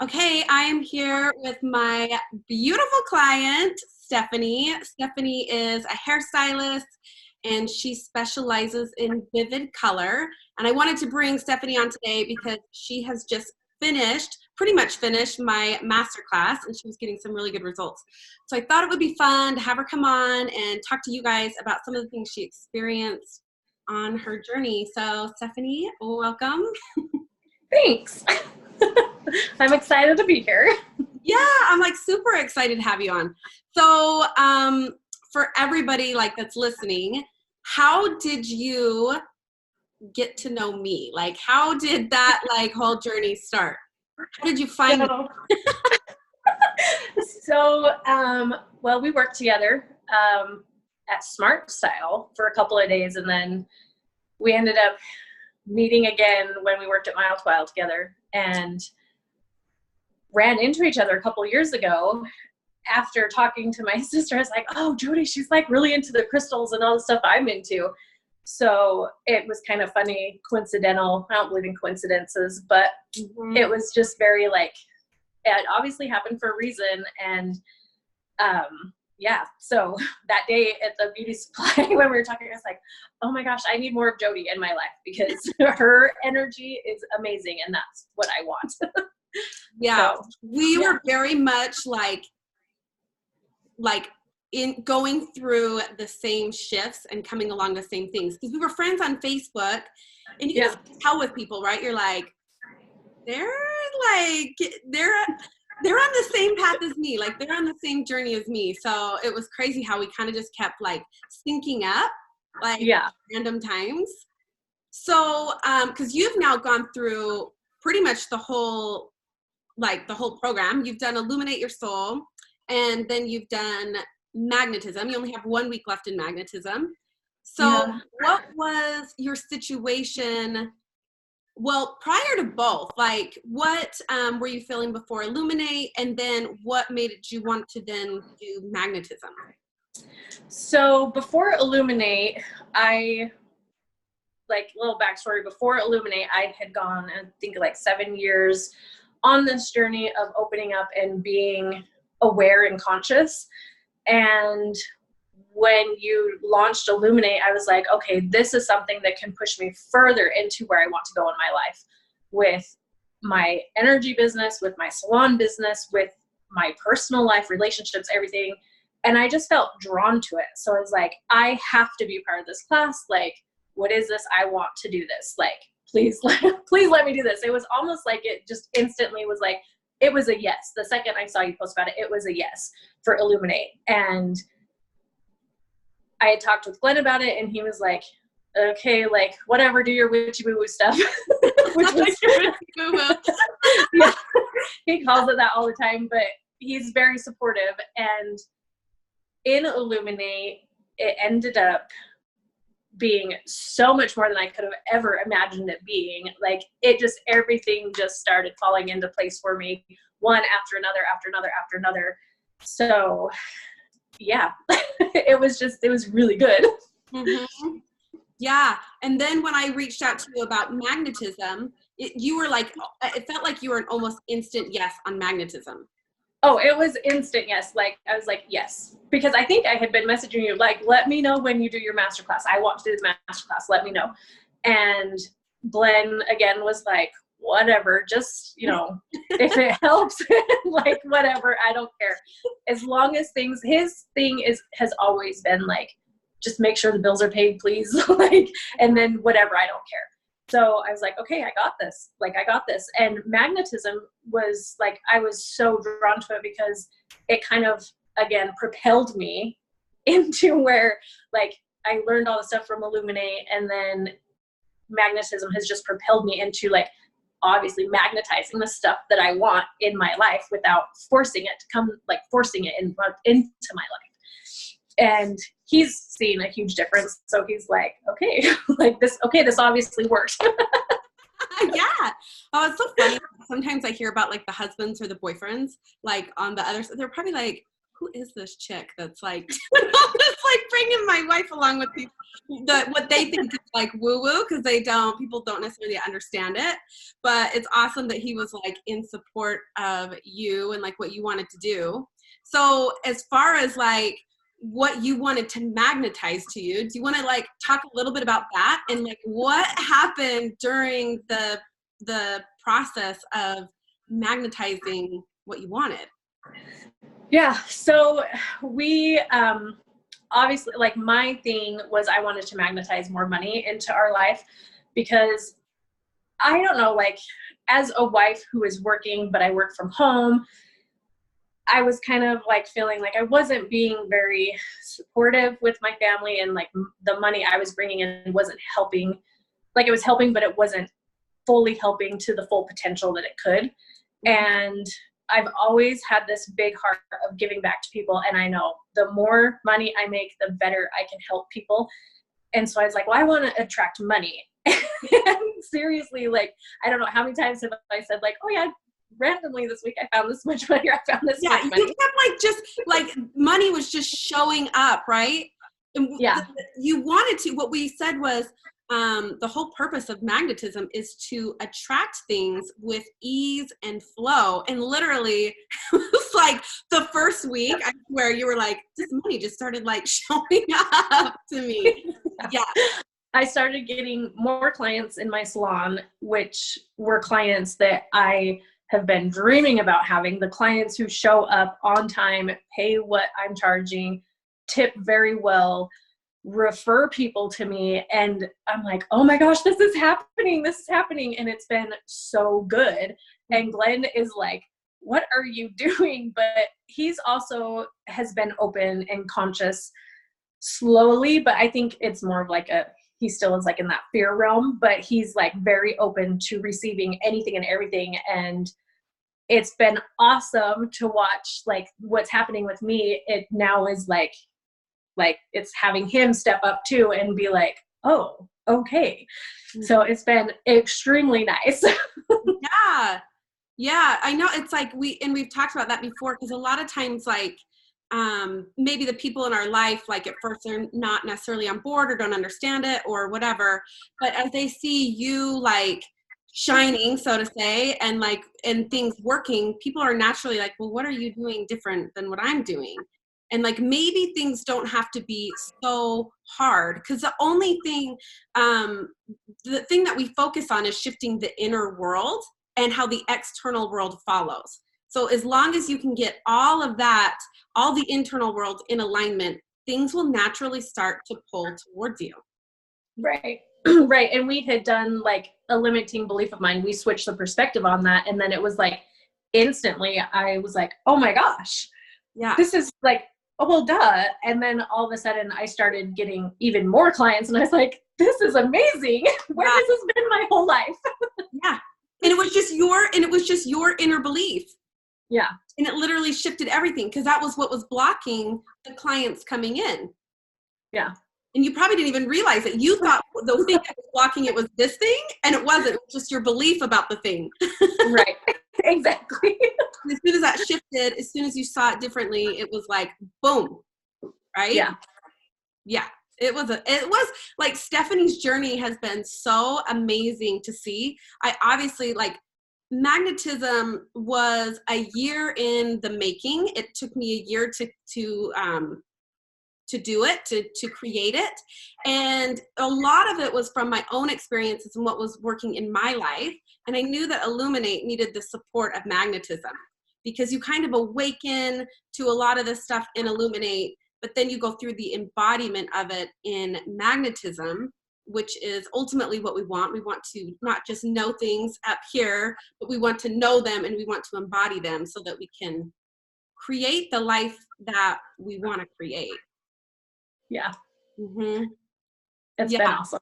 Okay, I am here with my beautiful client, Stephanie. Stephanie is a hairstylist and she specializes in vivid color. And I wanted to bring Stephanie on today because she has just pretty much finished my masterclass, and she was getting some really good results. So I thought it would be fun to have her come on and talk to you guys about some of the things she experienced on her journey. So Stephanie, welcome. Thanks. I'm excited to be here. Yeah, I'm like super excited to have you on. So, for everybody like that's listening, how did you get to know me? Like, how did that like whole journey start? How did you find me? Well, we worked together at Smart Style for a couple of days, and then we ended up meeting again when we worked at Mile Twile together, and ran into each other a couple of years ago. After talking to my sister, I was like, oh, Jody, she's like really into the crystals and all the stuff I'm into. So it was kind of funny, coincidental. I don't believe in coincidences, but it was just very like, it obviously happened for a reason. And yeah, so that day at the beauty supply when we were talking, I was like, oh my gosh, I need more of Jody in my life because her energy is amazing and that's what I want. Yeah, so, we were very much like in going through the same shifts and coming along the same things, because we were friends on Facebook, and you can just tell with people, right? You're like, they're on the same path as me, like they're on the same journey as me. So it was crazy how we kind of just kept like syncing up, like random times. So because you've now gone through pretty much the whole program. You've done Illuminate Your Soul, and then you've done magnetism. You only have 1 week left in magnetism. So what was your situation? Well, prior to both, like what were you feeling before Illuminate, and then what made you want to then do magnetism? So before Illuminate, like little backstory, before Illuminate, I had gone, I think like 7 years on this journey of opening up and being aware and conscious. And when you launched Illuminate, I was like, okay, this is something that can push me further into where I want to go in my life, with my energy business, with my salon business, with my personal life, relationships, everything. And I just felt drawn to it. So I was like, I have to be part of this class. Like, what is this? I want to do this. Like, please let me do this. It was almost like it just instantly was like, it was a yes. The second I saw you post about it, it was a yes for Illuminate. And I had talked with Glenn about it, and he was like, okay, like whatever, do your witchy boo boo stuff. Which was yeah, he calls it that all the time, but he's very supportive. And in Illuminate, it ended up being so much more than I could have ever imagined it being. Like everything just started falling into place for me, one after another, after another, after another. So yeah, it was really good. Mm-hmm. Yeah. And then when I reached out to you about magnetism, you were like, it felt like you were an almost instant yes on magnetism. Oh, it was instant yes. Like, I was like, yes. Because I think I had been messaging you, like, let me know when you do your masterclass. I want to do this masterclass. Let me know. And Glenn, again, was like, whatever, just, if it helps, like, whatever, I don't care. As long as his thing has always been like, just make sure the bills are paid, please. Like, and then whatever, I don't care. So I was like, okay, I got this. Like, I got this. And magnetism was like, I was so drawn to it because it kind of, again, propelled me into where, like, I learned all the stuff from Illuminate, and then magnetism has just propelled me into, like, obviously magnetizing the stuff that I want in my life without forcing it to come, like forcing it into my life. And he's seen a huge difference. So he's like, okay, like this obviously works. Yeah. Oh, it's so funny. Sometimes I hear about like the husbands or the boyfriends, like on the other side, they're probably like, who is this chick that's like, it's like bringing my wife along with what they think is like woo-woo, because people don't necessarily understand it. But it's awesome that he was like in support of you and like what you wanted to do. So as far as like what you wanted to magnetize to you, do you want to like talk a little bit about that and like what happened during the process of magnetizing what you wanted? Yeah. So we, obviously, like, my thing was I wanted to magnetize more money into our life, because I don't know, like, as a wife who is working, but I work from home, I was kind of like feeling like I wasn't being very supportive with my family, and like the money I was bringing in wasn't helping. Like, it was helping, but it wasn't fully helping to the full potential that it could. And I've always had this big heart of giving back to people. And I know the more money I make, the better I can help people. And so I was like, well, I want to attract money. And seriously, like, I don't know how many times have I said like, oh yeah, randomly this week I found this much money, or I found this much money. You kept like, just like money was just showing up, right? And you wanted to, what we said was, the whole purpose of magnetism is to attract things with ease and flow. And literally, it was like the first week, I swear, you were like, this money just started like showing up to me. Yeah. I started getting more clients in my salon, which were clients that I have been dreaming about having. The clients who show up on time, pay what I'm charging, tip very well, refer people to me. And I'm like, oh my gosh, this is happening. This is happening. And it's been so good. And Glenn is like, what are you doing? But he's also has been open and conscious slowly, but I think it's more of like he still is like in that fear realm, but he's like very open to receiving anything and everything. And it's been awesome to watch like what's happening with me. It now is like it's having him step up too and be like, oh, okay. So it's been extremely nice. Yeah. I know, it's like we've talked about that before, because a lot of times like, maybe the people in our life, like at first they're not necessarily on board or don't understand it or whatever, but as they see you like shining, so to say, and like, and things working, people are naturally like, well, what are you doing different than what I'm doing? And like, maybe things don't have to be so hard, because the only thing, the thing that we focus on is shifting the inner world and how the external world follows. So as long as you can get all of that, all the internal world in alignment, things will naturally start to pull towards you. Right. Right. And we had done like a limiting belief of mine. We switched the perspective on that. And then it was like instantly I was like, oh my gosh, this is like, oh, well, duh. And then all of a sudden I started getting even more clients, and I was like, this is amazing. Where has this been my whole life? Yeah. And it was just your inner belief. Yeah. And it literally shifted everything, because that was what was blocking the clients coming in. Yeah. And you probably didn't even realize it. You thought the thing that was blocking it was this thing, and it wasn't. It was just your belief about the thing. Right. Exactly. And as soon as that shifted, as soon as you saw it differently, it was like, boom. Right? Yeah. Yeah. It was like, Stephanie's journey has been so amazing to see. I obviously, like, magnetism was a year in the making. It took me a year to do it, to create it. And a lot of it was from my own experiences and what was working in my life. And I knew that Illuminate needed the support of magnetism, because you kind of awaken to a lot of this stuff in Illuminate, but then you go through the embodiment of it in magnetism, which is ultimately what we want. We want to not just know things up here, but we want to know them, and we want to embody them so that we can create the life that we want to create. Yeah. Mm-hmm. It's been awesome.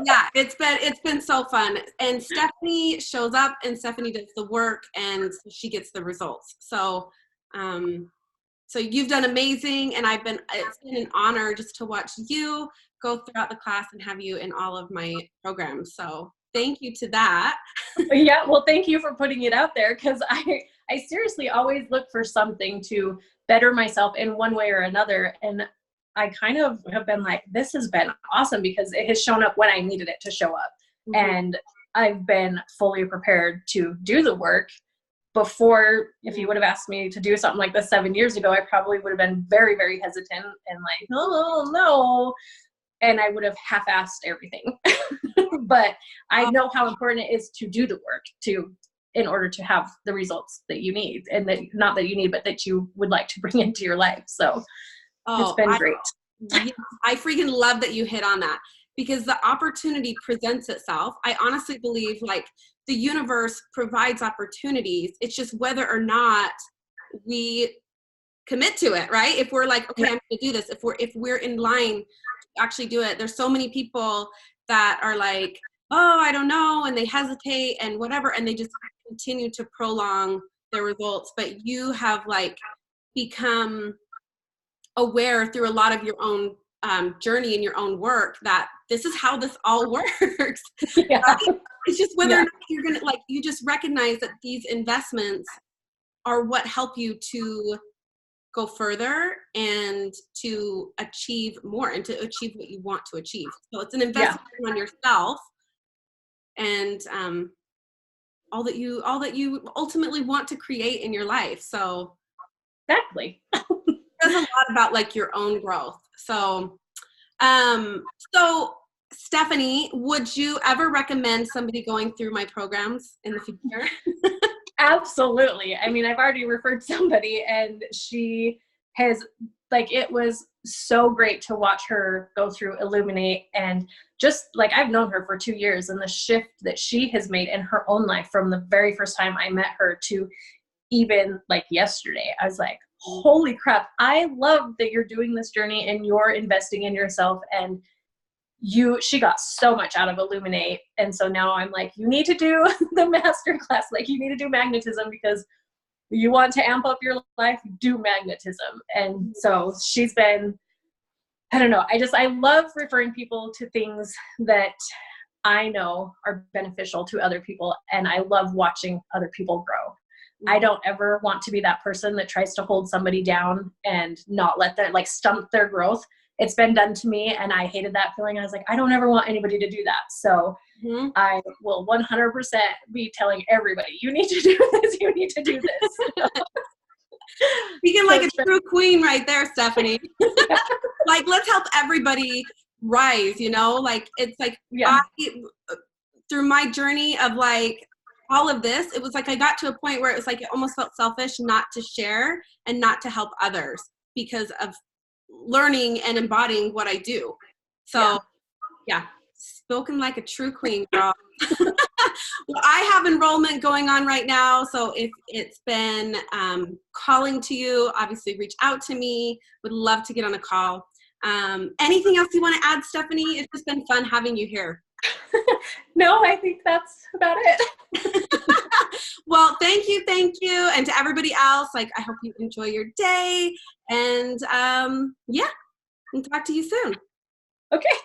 Yeah, it's been so fun. And Stephanie shows up, and Stephanie does the work, and she gets the results. So so you've done amazing, and it's been an honor just to watch you go throughout the class and have you in all of my programs. So thank you to that. Yeah, well, thank you for putting it out there, because I I seriously always look for something to better myself in one way or another. And I kind of have been like, this has been awesome because it has shown up when I needed it to show up. Mm-hmm. And I've been fully prepared to do the work. Before, if you would have asked me to do something like this 7 years ago, I probably would have been very, very hesitant and like, oh, no. And I would have half-assed everything. But I know how important it is to do the work in order to have the results that you need, and that not that you need, but that you would like to bring into your life. So it's been great. I freaking love that you hit on that, because the opportunity presents itself. I honestly believe like the universe provides opportunities. It's just whether or not we commit to it, right? If we're like, okay, I'm going to do this. If we're in line to actually do it. There's so many people that are like, oh, I don't know, and they hesitate and whatever, and they just continue to prolong their results. But you have like become aware through a lot of your own journey and your own work that this is how this all works. Yeah. Right? It's just whether or not you're gonna, like, you just recognize that these investments are what help you to go further and to achieve more and to achieve what you want to achieve. So it's an investment on yourself and all that you ultimately want to create in your life. So exactly. There's a lot about like your own growth. So Stephanie, would you ever recommend somebody going through my programs in the future? Absolutely. I mean, I've already referred somebody, and she has, like, it was so great to watch her go through Illuminate, and just like, I've known her for 2 years, and the shift that she has made in her own life from the very first time I met her to even like yesterday, I was like, holy crap, I love that you're doing this journey and you're investing in yourself. And she got so much out of Illuminate. And so now I'm like, you need to do the masterclass. Like, you need to do magnetism, because you want to amp up your life, do magnetism. And so she's been, I don't know, I love referring people to things that I know are beneficial to other people. And I love watching other people grow. I don't ever want to be that person that tries to hold somebody down and not let them, like, stump their growth. It's been done to me, and I hated that feeling. I was like, I don't ever want anybody to do that. So I will 100% be telling everybody, you need to do this. You need to do this. Speaking like a true queen right there, Stephanie. Like, let's help everybody rise, you know? Like, it's like, through my journey of like all of this, it was like I got to a point where it was like it almost felt selfish not to share and not to help others because of learning and embodying what I do. So spoken like a true queen, girl. Well, I have enrollment going on right now, so if it's been calling to you, obviously reach out to me. Would love to get on a call. Anything else you want to add, Stephanie? It's just been fun having you here. No, I think that's about it. Well, thank you. And to everybody else, like, I hope you enjoy your day, and I'll talk to you soon. Okay.